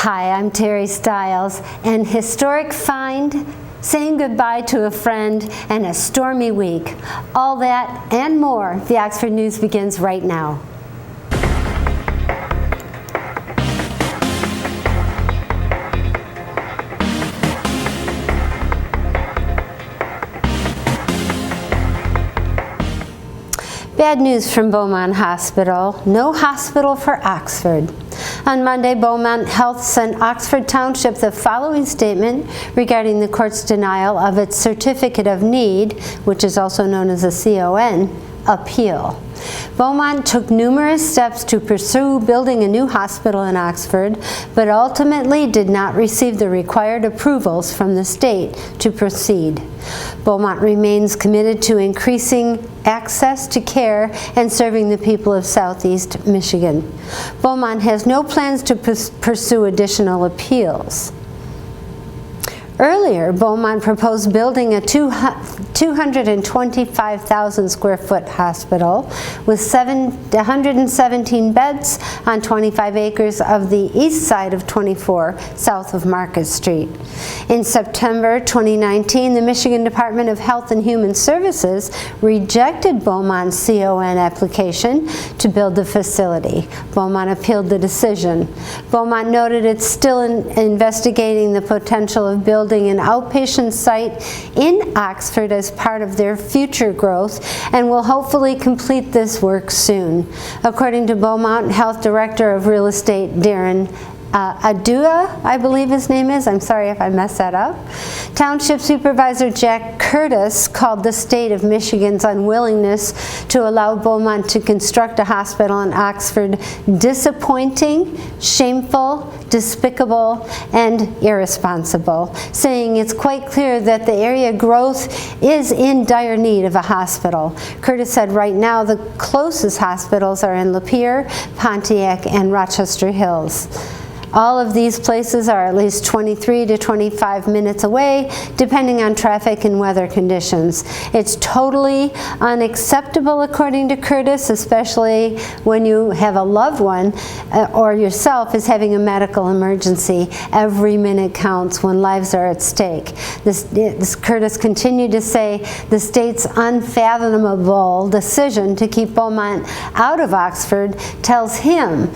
Hi, I'm Terry Stiles, and historic find, saying goodbye to a friend, and a stormy week. All that and more. The Oxford News begins right now. Bad news from Beaumont Hospital. No hospital for Oxford. On Monday, Beaumont Health sent Oxford Township the following statement regarding the court's denial of its Certificate of Need, which is also known as a CON, appeal. Beaumont took numerous steps to pursue building a new hospital in Oxford, but ultimately did not receive the required approvals from the state to proceed. Beaumont remains committed to increasing access to care and serving the people of Southeast Michigan. Beaumont has no plans to pursue additional appeals. Earlier, Beaumont proposed building a 225,000 square foot hospital with 117 beds on 25 acres of the east side of 24 south of Market Street. In September 2019, the Michigan Department of Health and Human Services rejected Beaumont's CON application to build the facility. Beaumont appealed the decision. Beaumont noted it's still investigating the potential of building an outpatient site in Oxford as part of their future growth and will hopefully complete this work soon. According to Beaumont Health Director of Real Estate, Darren Adua, I believe his name is. I'm sorry if I messed that up. Township Supervisor Jack Curtis called the state of Michigan's unwillingness to allow Beaumont to construct a hospital in Oxford disappointing, shameful, despicable, and irresponsible, saying it's quite clear that the area growth is in dire need of a hospital. Curtis said right now the closest hospitals are in Lapeer, Pontiac, and Rochester Hills. All of these places are at least 23 to 25 minutes away, depending on traffic and weather conditions. It's totally unacceptable, according to Curtis, especially when you have a loved one or yourself is having a medical emergency. Every minute counts when lives are at stake. This Curtis continued to say the state's unfathomable decision to keep Beaumont out of Oxford tells him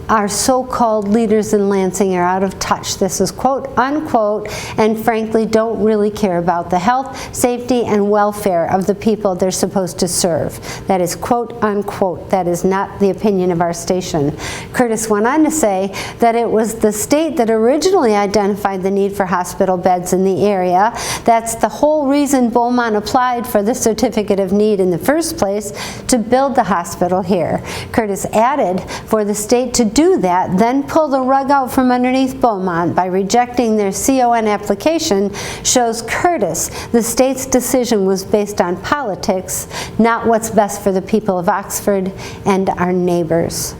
our so-called leaders in Lansing are out of touch. This is quote unquote, and frankly don't really care about the health, safety, and welfare of the people they're supposed to serve. That is quote unquote. That is not the opinion of our station. Curtis went on to say that it was the state that originally identified the need for hospital beds in the area. That's the whole reason Beaumont applied for the Certificate of Need in the first place, to build the hospital here. Curtis added, for the state to do that, then pull the rug out from underneath Beaumont by rejecting their CON application, shows Curtis the state's decision was based on politics, not what's best for the people of Oxford and our neighbors.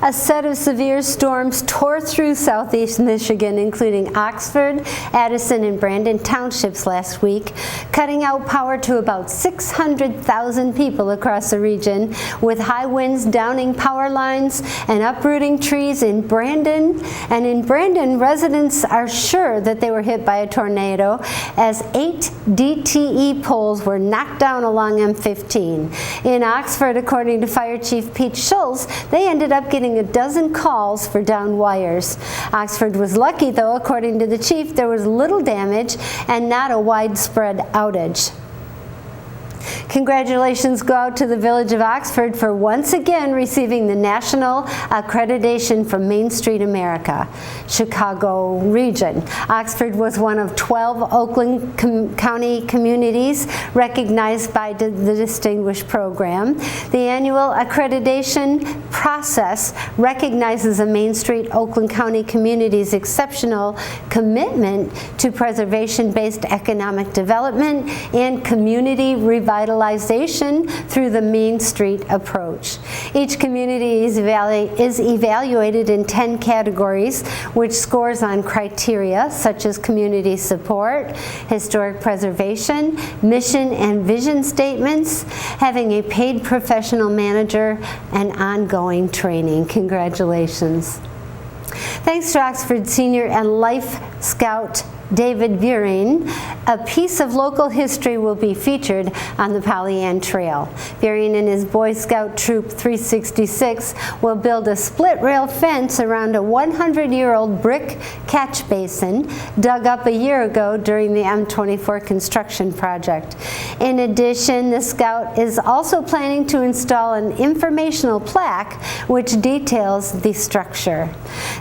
A set of severe storms tore through southeast Michigan, including Oxford, Addison, and Brandon townships last week, cutting out power to about 600,000 people across the region, with high winds downing power lines and uprooting trees in Brandon. And in Brandon, residents are sure that they were hit by a tornado, as 8 DTE poles were knocked down along M15. In Oxford, according to Fire Chief Pete Schultz, they ended up getting a dozen calls for downed wires. Oxford was lucky, though, according to the chief, there was little damage and not a widespread outage. Congratulations go out to the Village of Oxford for once again receiving the national accreditation from Main Street America, Chicago region. Oxford was one of 12 Oakland County communities recognized by the Distinguished Program. The annual accreditation process recognizes a Main Street Oakland County community's exceptional commitment to preservation-based economic development and community revitalization through the Main Street approach. Each community is evaluated in 10 categories, which scores on criteria such as community support, historic preservation, mission and vision statements, having a paid professional manager, and ongoing training. Congratulations. Thanks to Oxford Senior and Life Scout David Buring, a piece of local history will be featured on the Polly Ann Trail. Buring and his Boy Scout Troop 366 will build a split rail fence around a 100-year-old brick catch basin dug up a year ago during the M24 construction project. In addition, the Scout is also planning to install an informational plaque which details the structure.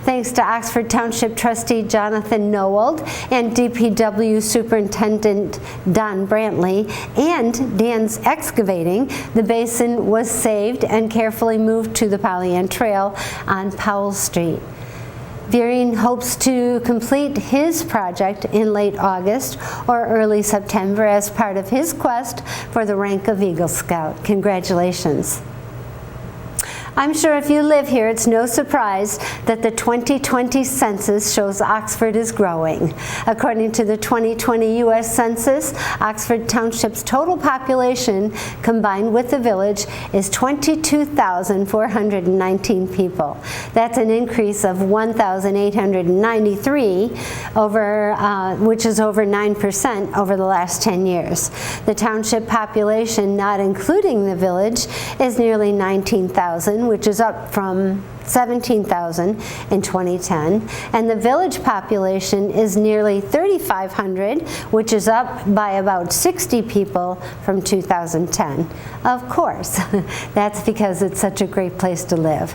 Thanks to Oxford Township Trustee Jonathan Nowald and DPW Superintendent Don Brantley and Dan's Excavating, the basin was saved and carefully moved to the Polly Ann Trail on Powell Street. Buring hopes to complete his project in late August or early September as part of his quest for the rank of Eagle Scout. Congratulations. I'm sure if you live here, it's no surprise that the 2020 census shows Oxford is growing. According to the 2020 U.S. Census, Oxford Township's total population, combined with the village, is 22,419 people. That's an increase of 1,893, which is over 9% over the last 10 years. The township population, not including the village, is nearly 19,000, which is up from 17,000 in 2010, and the village population is nearly 3,500, which is up by about 60 people from 2010. Of course, that's because it's such a great place to live.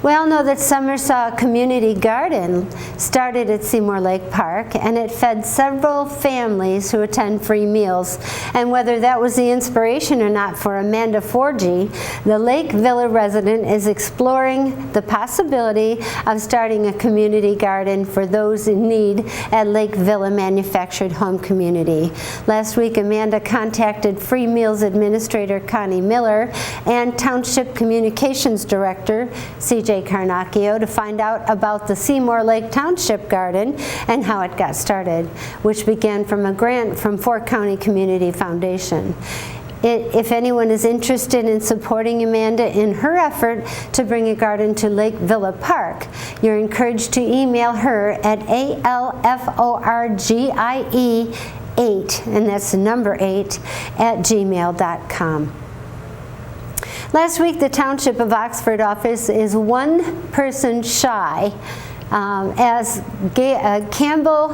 We all know that Summersaw Community Garden started at Seymour Lake Park, and it fed several families who attend free meals. And whether that was the inspiration or not for Amanda Forgy, the Lake Villa resident is exploring the possibility of starting a community garden for those in need at Lake Villa Manufactured Home Community. Last week, Amanda contacted Free Meals Administrator Connie Miller and Township Communications Director CJ Carnacchio to find out about the Seymour Lake Township Garden and how it got started, which began from a grant from Fork County Community Foundation. If anyone is interested in supporting Amanda in her effort to bring a garden to Lake Villa Park, you're encouraged to email her at alforgie8, and that's the number 8, @gmail.com. Last week, the Township of Oxford office is one person shy as Campbell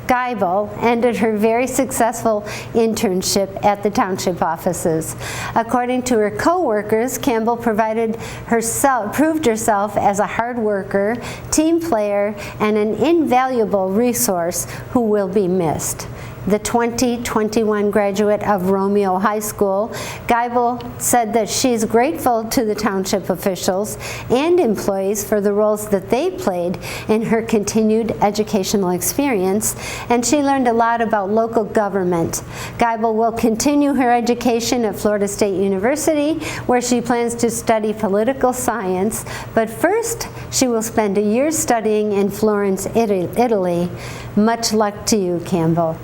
Geibel ended her very successful internship at the township offices. According to her co-workers, Campbell proved herself as a hard worker, team player, and an invaluable resource who will be missed. The 2021 graduate of Romeo High School, Geibel said that she's grateful to the township officials and employees for the roles that they played in her continued educational experience, and she learned a lot about local government. Geibel will continue her education at Florida State University, where she plans to study political science, but first she will spend a year studying in Florence, Italy. Much luck to you, Campbell.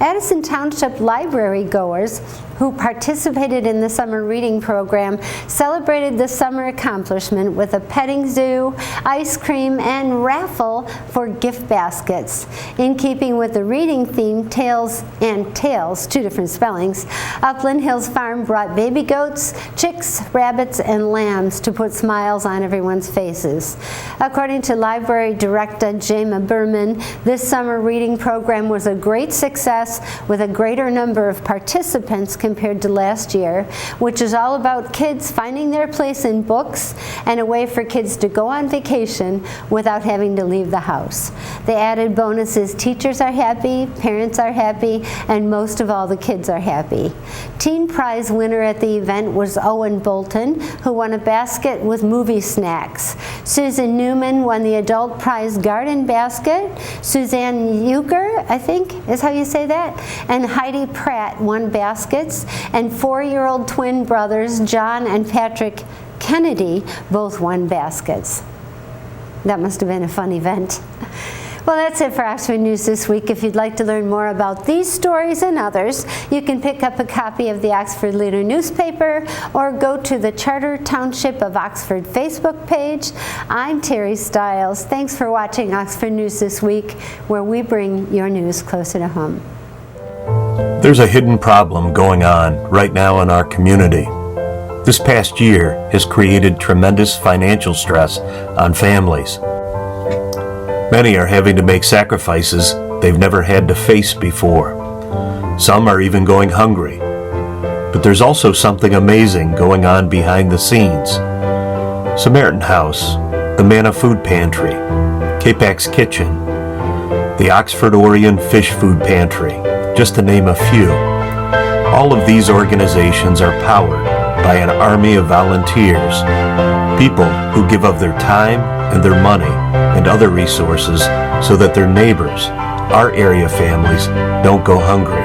Addison Township library goers who participated in the summer reading program celebrated the summer accomplishment with a petting zoo, ice cream, and raffle for gift baskets. In keeping with the reading theme, Tales, 2 different spellings, Upland Hills Farm brought baby goats, chicks, rabbits, and lambs to put smiles on everyone's faces. According to Library Director Jema Berman, this summer reading program was a great success with a greater number of participants compared to last year, which is all about kids finding their place in books and a way for kids to go on vacation without having to leave the house. The added bonus is teachers are happy, parents are happy, and most of all, the kids are happy. Teen prize winner at the event was Owen Bolton, who won a basket with movie snacks. Susan Newman won the adult prize garden basket. Suzanne Euchre, I think is how you say that, and Heidi Pratt won baskets, and 4-year-old twin brothers John and Patrick Kennedy both won baskets. That must have been a fun event. Well, that's it for Oxford News this week. If you'd like to learn more about these stories and others, you can pick up a copy of the Oxford Leader newspaper or go to the Charter Township of Oxford Facebook page. I'm Terry Stiles. Thanks for watching Oxford News this week, where we bring your news closer to home. There's a hidden problem going on right now in our community. This past year has created tremendous financial stress on families. Many are having to make sacrifices they've never had to face before. Some are even going hungry. But there's also something amazing going on behind the scenes. Samaritan House, the Manna Food Pantry, Capax Kitchen, the Oxford Orion Fish Food Pantry, just to name a few. All of these organizations are powered by an army of volunteers, people who give of their time and their money and other resources so that their neighbors, our area families, don't go hungry.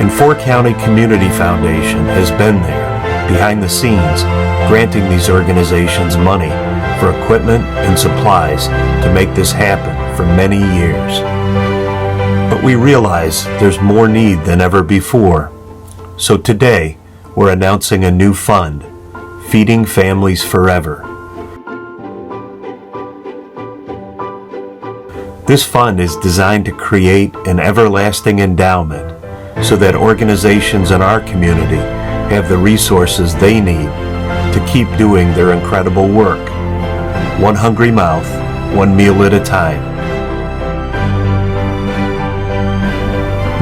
And Four County Community Foundation has been there, behind the scenes, granting these organizations money for equipment and supplies to make this happen for many years. But we realize there's more need than ever before. So today, we're announcing a new fund, Feeding Families Forever. This fund is designed to create an everlasting endowment so that organizations in our community have the resources they need to keep doing their incredible work. One hungry mouth, one meal at a time.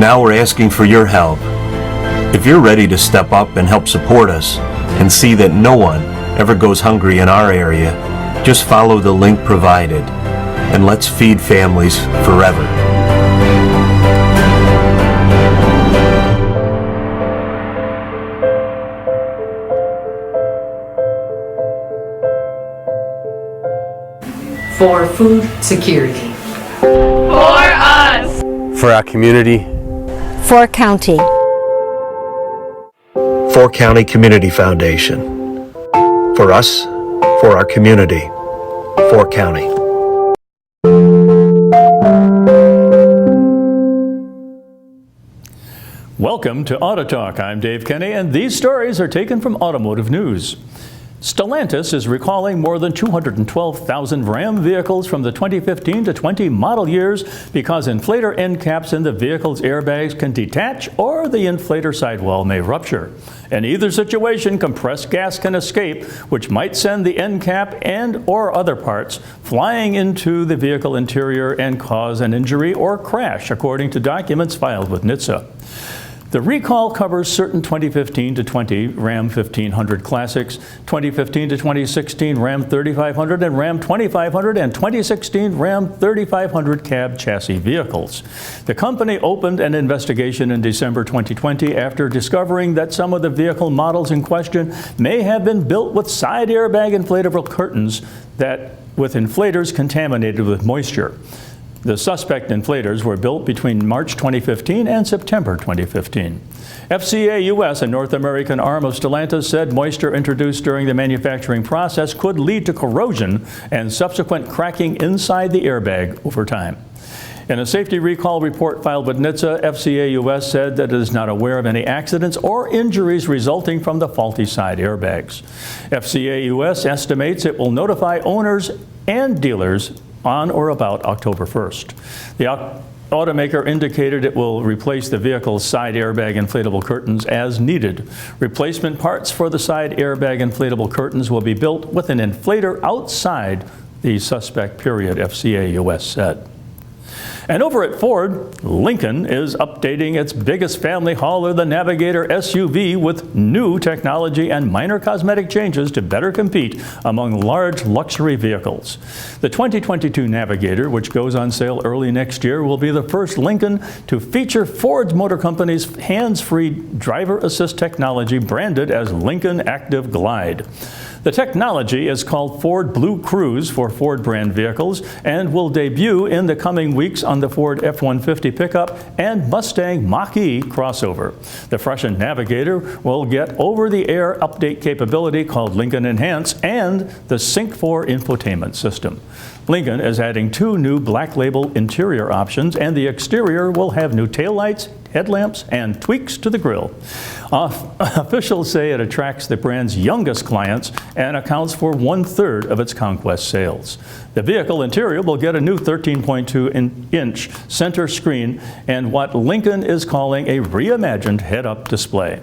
Now we're asking for your help. If you're ready to step up and help support us and see that no one ever goes hungry in our area, just follow the link provided. And let's feed families forever. For food security. For us. For our community. For County. Four County Community Foundation. For us, for our community. For County. Welcome to Auto Talk. I'm Dave Kenny, and these stories are taken from Automotive News. Stellantis is recalling more than 212,000 Ram vehicles from the 2015 to 20 model years because inflator end caps in the vehicle's airbags can detach or the inflator sidewall may rupture. In either situation, compressed gas can escape, which might send the end cap and or other parts flying into the vehicle interior and cause an injury or crash, according to documents filed with NHTSA. The recall covers certain 2015 to 20 Ram 1500 Classics, 2015 to 2016 Ram 3500 and Ram 2500, and 2016 Ram 3500 cab chassis vehicles. The company opened an investigation in December 2020 after discovering that some of the vehicle models in question may have been built with side airbag inflatable curtains that with inflators contaminated with moisture. The suspect inflators were built between March 2015 and September 2015. FCA US, a North American arm of Stellantis, said moisture introduced during the manufacturing process could lead to corrosion and subsequent cracking inside the airbag over time. In a safety recall report filed with NHTSA, FCA US said that it is not aware of any accidents or injuries resulting from the faulty side airbags. FCA US estimates it will notify owners and dealers on or about October 1st. The automaker indicated it will replace the vehicle's side airbag inflatable curtains as needed. Replacement parts for the side airbag inflatable curtains will be built with an inflator outside the suspect period, FCA US said. And over at Ford, Lincoln is updating its biggest family hauler, the Navigator SUV, with new technology and minor cosmetic changes to better compete among large luxury vehicles. The 2022 Navigator, which goes on sale early next year, will be the first Lincoln to feature Ford Motor Company's hands-free driver assist technology branded as Lincoln Active Glide. The technology is called Ford Blue Cruise for Ford brand vehicles and will debut in the coming weeks on the Ford F-150 pickup and Mustang Mach-E crossover. The freshened Navigator will get over-the-air update capability called Lincoln Enhance and the Sync 4 infotainment system. Lincoln is adding 2 new Black Label interior options, and the exterior will have new taillights, headlamps, and tweaks to the grille. Officials say it attracts the brand's youngest clients and accounts for 1/3 of its conquest sales. The vehicle interior will get a new 13.2-inch center screen and what Lincoln is calling a reimagined head-up display.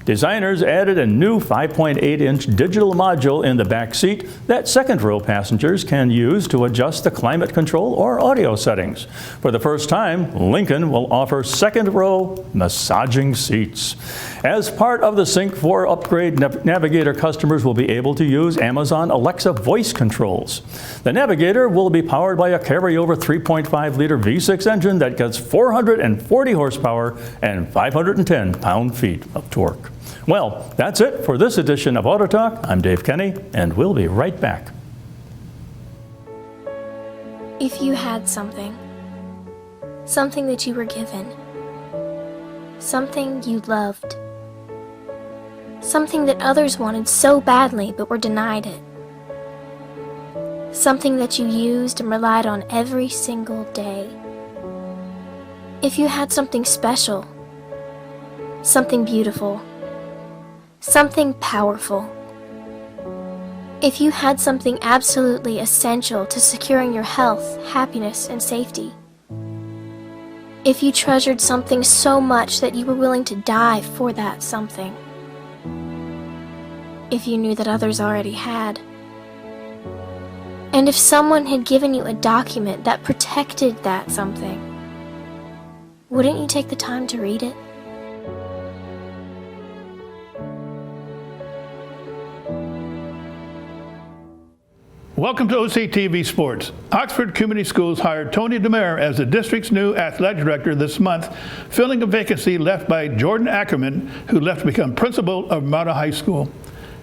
Designers added a new 5.8-inch digital module in the back seat that second-row passengers can use to adjust the climate control or audio settings. For the first time, Lincoln will offer second-row massaging seats. As part of the Sync 4 upgrade, Navigator customers will be able to use Amazon Alexa voice controls. The Navigator will be powered by a carryover 3.5-liter V6 engine that gets 440 horsepower and 510 pound-feet of torque. Well, that's it for this edition of Auto Talk. I'm Dave Kenny, and we'll be right back. If you had something that you were given, something you loved, something that others wanted so badly but were denied it, something that you used and relied on every single day. If you had something special, something beautiful, something powerful. If you had something absolutely essential to securing your health, happiness, and safety. If you treasured something so much that you were willing to die for that something. If you knew that others already had. And if someone had given you a document that protected that something, wouldn't you take the time to read it? Welcome to OCTV Sports. Oxford Community Schools hired Tony DeMare as the district's new athletic director this month, filling a vacancy left by Jordan Ackerman, who left to become principal of Marta High School.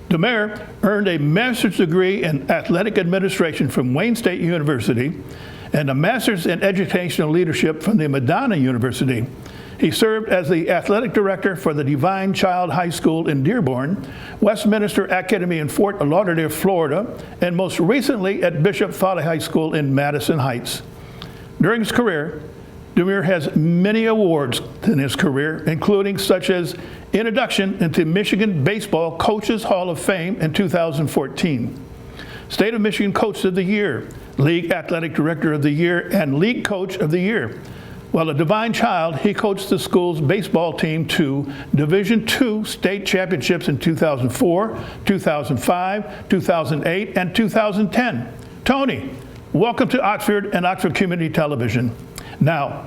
DeMare earned a master's degree in athletic administration from Wayne State University and a master's in educational leadership from the Madonna University. He served as the athletic director for the Divine Child High School in Dearborn, Westminster Academy in Fort Lauderdale, Florida, and most recently at Bishop Foley High School in Madison Heights. During his career, DeMare has many awards in his career, including such as Introduction into Michigan Baseball Coaches Hall of Fame in 2014, State of Michigan Coach of the Year, League Athletic Director of the Year, and League Coach of the Year. While a Divine Child, he coached the school's baseball team to Division II state championships in 2004, 2005, 2008, and 2010. Tony, welcome to Oxford and Oxford Community Television. Now,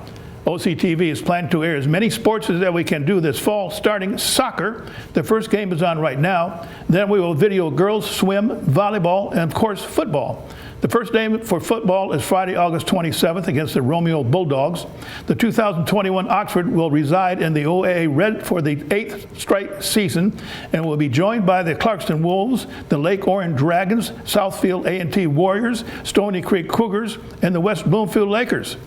OCTV is planning to air as many sports as that we can do this fall, starting soccer. The first game is on right now. Then we will video girls swim, volleyball, and of course, football. The first game for football is Friday, August 27th against the Romeo Bulldogs. The 2021 Oxford will reside in the OAA Red for the 8th straight season and will be joined by the Clarkston Wolves, the Lake Orion Dragons, Southfield A&T Warriors, Stony Creek Cougars, and the West Bloomfield Lakers.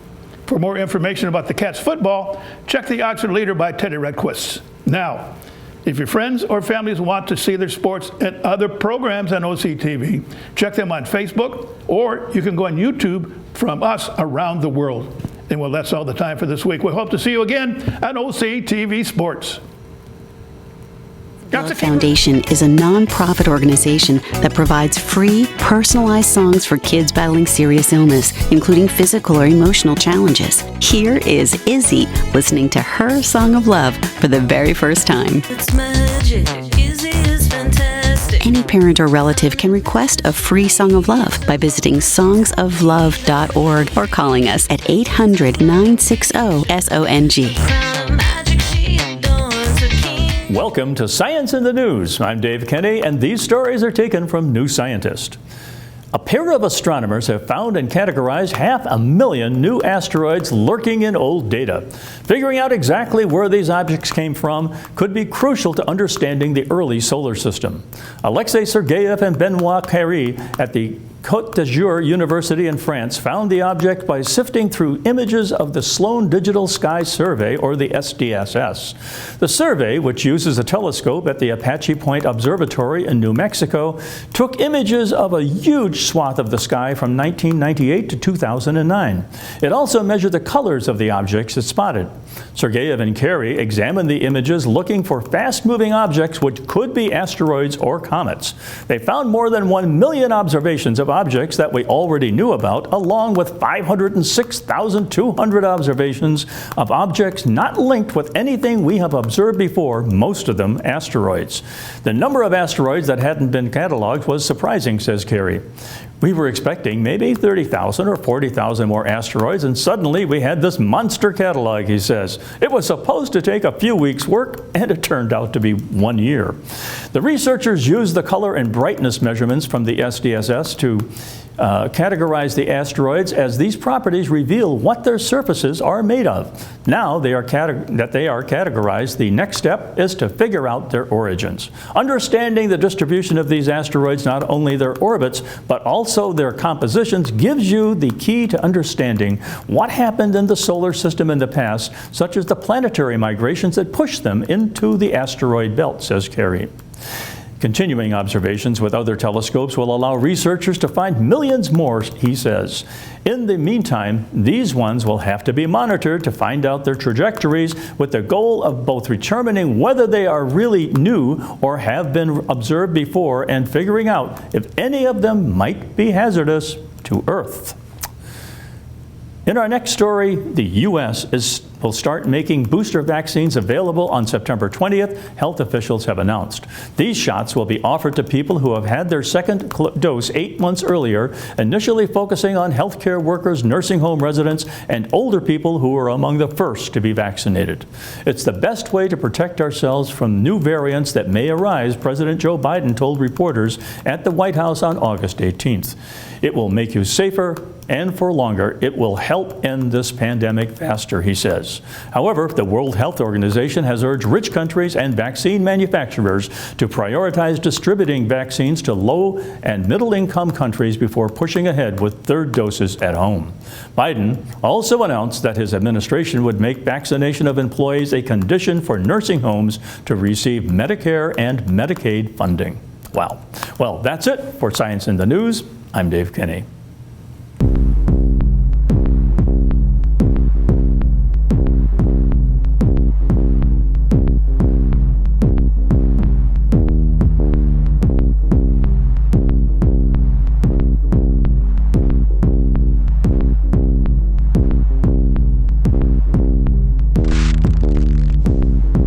For more information about the Cats football, check the Oxford Leader by Teddy Redquist. Now, if your friends or families want to see their sports and other programs on OCTV, check them on Facebook, or you can go on YouTube from us around the world. And well, that's all the time for this week. We hope to see you again on OCTV Sports. Love Foundation is a nonprofit organization that provides free, personalized songs for kids battling serious illness, including physical or emotional challenges. Here is Izzy listening to her song of love for the very first time. It's magic. Izzy is fantastic. Any parent or relative can request a free song of love by visiting songsoflove.org or calling us at 800-960-SONG. Welcome to Science in the News. I'm Dave Kenny, and these stories are taken from New Scientist. A pair of astronomers have found and categorized 500,000 new asteroids lurking in old data. Figuring out exactly where these objects came from could be crucial to understanding the early solar system. Alexei Sergeyev and Benoit Carré at the Côte d'Azur University in France found the object by sifting through images of the Sloan Digital Sky Survey, or the SDSS. The survey, which uses a telescope at the Apache Point Observatory in New Mexico, took images of a huge swath of the sky from 1998 to 2009. It also measured the colors of the objects it spotted. Sergeyev and Carey examined the images looking for fast-moving objects which could be asteroids or comets. They found more than 1 million observations of objects that we already knew about, along with 506,200 observations of objects not linked with anything we have observed before, most of them asteroids. The number of asteroids that hadn't been cataloged was surprising, says Carey. We were expecting maybe 30,000 or 40,000 more asteroids, and suddenly we had this monster catalog, he says. It was supposed to take a few weeks' work, and it turned out to be 1 year. The researchers used the color and brightness measurements from the SDSS to categorize the asteroids, as these properties reveal what their surfaces are made of. Now they are categorized, the next step is to figure out their origins. Understanding the distribution of these asteroids, not only their orbits, but also their compositions, gives you the key to understanding what happened in the solar system in the past, such as the planetary migrations that pushed them into the asteroid belt, says Carey. Continuing observations with other telescopes will allow researchers to find millions more, he says. In the meantime, these ones will have to be monitored to find out their trajectories, with the goal of both determining whether they are really new or have been observed before, and figuring out if any of them might be hazardous to Earth. In our next story, the U.S. will start making booster vaccines available on September 20th, health officials have announced. These shots will be offered to people who have had their second dose 8 months earlier, initially focusing on healthcare workers, nursing home residents, and older people who are among the first to be vaccinated. It's the best way to protect ourselves from new variants that may arise, President Joe Biden told reporters at the White House on August 18th. It will make you safer, and for longer. It will help end this pandemic faster, he says. However, the World Health Organization has urged rich countries and vaccine manufacturers to prioritize distributing vaccines to low and middle income countries before pushing ahead with third doses at home. Biden also announced that his administration would make vaccination of employees a condition for nursing homes to receive Medicare and Medicaid funding. Wow. Well, that's it for Science in the News. I'm Dave Kinney.